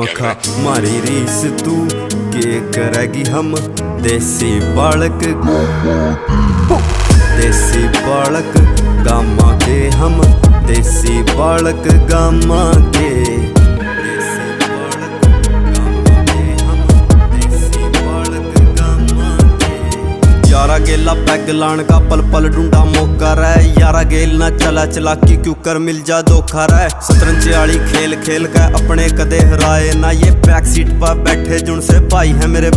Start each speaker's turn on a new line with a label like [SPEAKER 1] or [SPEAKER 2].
[SPEAKER 1] मखा मारी रीस तू के करेगी हम देसी बालक गामा के हम देसी बालक गामा के यारा गेला पैग लान का पल पल ढूंढा मौका रह यारा गेल ना चला चलाकी क्यों कर मिल जा धोखा रह शतरंज वाली खेल खेल का अपने कदे हराए ना ये बैक सीट पर बैठे जुन से भाई है मेरे